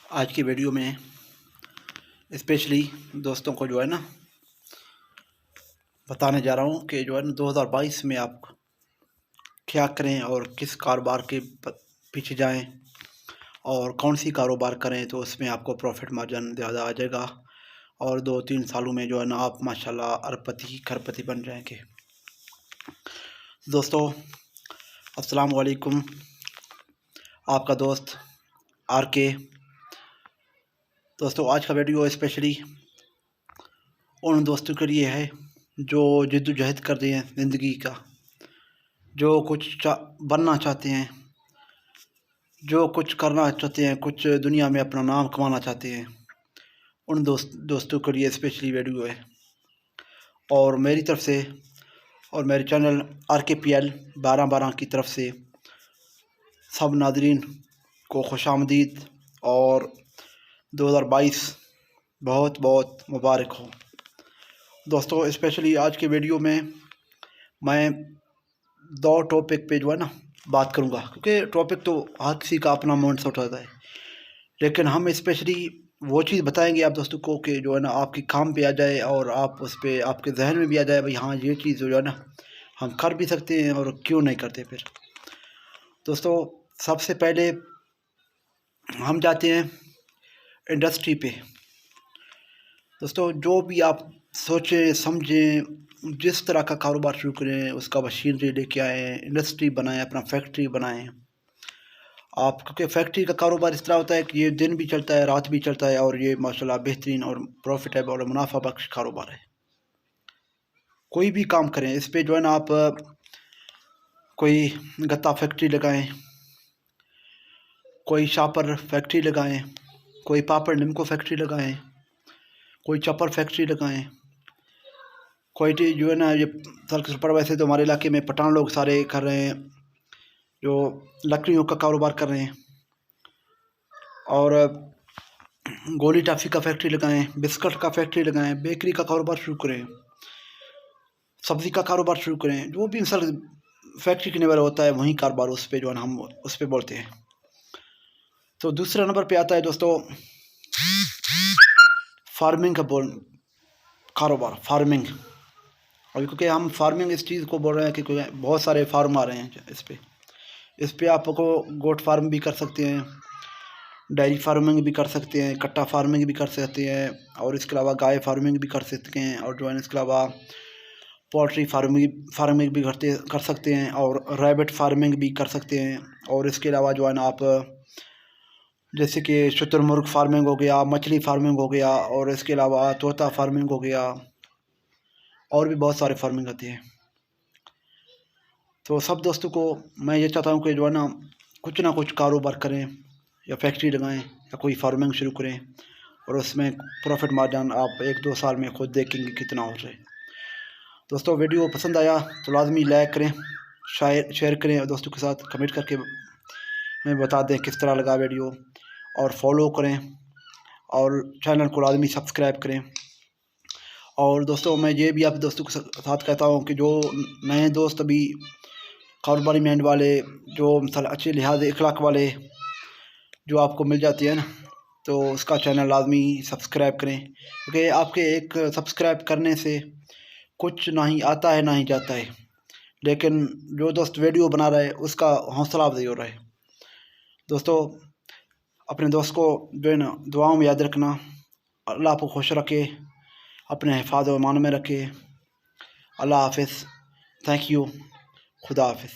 आज की वीडियो में स्पेशली दोस्तों को जो है ना बताने जा रहा हूँ कि जो है ना 2022 में आप क्या करें और किस कारोबार के पीछे जाएं और कौन सी कारोबार करें तो उसमें आपको प्रॉफिट मार्जिन ज़्यादा आ जाएगा और 2-3 सालों में जो है ना आप माशाल्लाह अरबपति खरबपति बन जाएंगे। दोस्तों अस्सलाम वालेकुम, आपका दोस्त RK। दोस्तों आज का वीडियो स्पेशली उन दोस्तों के लिए है जो जद्दोजहद कर रहे हैं ज़िंदगी का, जो कुछ बनना चाहते हैं, जो कुछ करना चाहते हैं, कुछ दुनिया में अपना नाम कमाना चाहते हैं। उन दोस्तों के लिए स्पेशली वीडियो है और मेरी तरफ से और मेरे चैनल RKPL 1212 की तरफ से सब नाज़रीन को खुशामदीद और 2022 बहुत बहुत मुबारक हो। दोस्तों स्पेशली आज के वीडियो में मैं 2 टॉपिक पे जो है ना बात करूँगा, क्योंकि टॉपिक तो हर किसी का अपना मन से उठाता है, लेकिन हम स्पेशली वो चीज़ बताएंगे आप दोस्तों को कि जो है ना आपके काम पे आ जाए और आप उस पर आपके जहन में भी आ जाए भाई हाँ ये चीज़ जो है ना हम कर भी सकते हैं और क्यों नहीं करते। फिर दोस्तों सबसे पहले हम जाते हैं इंडस्ट्री पे। दोस्तों जो भी आप सोचें समझें, जिस तरह का कारोबार शुरू करें उसका मशीनरी लेके आएँ, इंडस्ट्री बनाएं, अपना फैक्ट्री बनाएं आप, क्योंकि फैक्ट्री का कारोबार इस तरह होता है कि ये दिन भी चलता है रात भी चलता है और ये माशाल्लाह बेहतरीन और प्रॉफिटेबल और मुनाफा बख्श कारोबार है। कोई भी काम करें इस पे जो है ना आप कोई गत्ता फैक्ट्री लगाएं, कोई शापर फैक्ट्री लगाएं, कोई पापड़ निम्को फैक्ट्री लगाएं, कोई चप्पल फैक्ट्री लगाएं, कोई जो है ना ये सल्क पर वैसे तो हमारे इलाके में पठान लोग सारे कर रहे हैं जो लकड़ियों का कारोबार कर रहे हैं, और गोली टाफ़ी का फैक्ट्री लगाएं, बिस्किट का फैक्ट्री लगाएं, बेकरी का कारोबार शुरू करें, सब्ज़ी का कारोबार शुरू करें, जो भी सर फैक्ट्री के लेवल होता है वही कारोबार उस पर जो है ना हम उस पर बोलते हैं। तो दूसरे नंबर पे आता है दोस्तों फार्मिंग का कारोबार, फार्मिंग। और क्योंकि हम फार्मिंग इस चीज़ को बोल रहे हैं कि बहुत सारे फार्म आ रहे हैं इस पे आपको गोट फार्म भी कर सकते हैं, डेयरी फार्मिंग भी कर सकते हैं, कट्टा फार्मिंग भी कर सकते हैं, और इसके अलावा गाय फार्मिंग भी कर सकते हैं, और जो है इसके अलावा पोल्ट्री फार्मिंग भी कर सकते हैं, और रैबिट फार्मिंग भी कर सकते हैं। और इसके अलावा जो है ना आप जैसे कि शुतुरमुर्ग फार्मिंग हो गया, मछली फार्मिंग हो गया, और इसके अलावा तोता फार्मिंग हो गया, और भी बहुत सारे फार्मिंग होती है। तो सब दोस्तों को मैं ये चाहता हूँ कि जो है ना कुछ कारोबार करें या फैक्ट्री लगाएं या कोई फार्मिंग शुरू करें और उसमें प्रॉफिट मार्जिन आप 1-2 साल में खुद देखेंगे कितना हो रहा है। दोस्तों वीडियो पसंद आया तो लाजमी लाइक करें, शेयर करें और दोस्तों के साथ कमेंट करके हमें बता दें किस तरह लगा वीडियो, और फॉलो करें और चैनल को लाजमी सब्सक्राइब करें। और दोस्तों मैं ये भी आप दोस्तों के साथ कहता हूँ कि जो नए दोस्त अभी कारोबारी माइंड वाले, जो मिसाल अच्छे लिहाज अखलाक वाले जो आपको मिल जाती है ना, तो उसका चैनल लाजमी सब्सक्राइब करें, क्योंकि आपके एक सब्सक्राइब करने से कुछ ना ही आता है ना ही जाता है, लेकिन जो दोस्त वीडियो बना रहा है उसका हौसला अफजाई हो रहा है। दोस्तों अपने दोस्त को जो है ना दुआओं में याद रखना, अल्लाह आपको खुश रखे, अपने हिफाज़त व अमान में रखे। अल्लाह हाफिज़, थैंक यू, खुदा हाफिज़।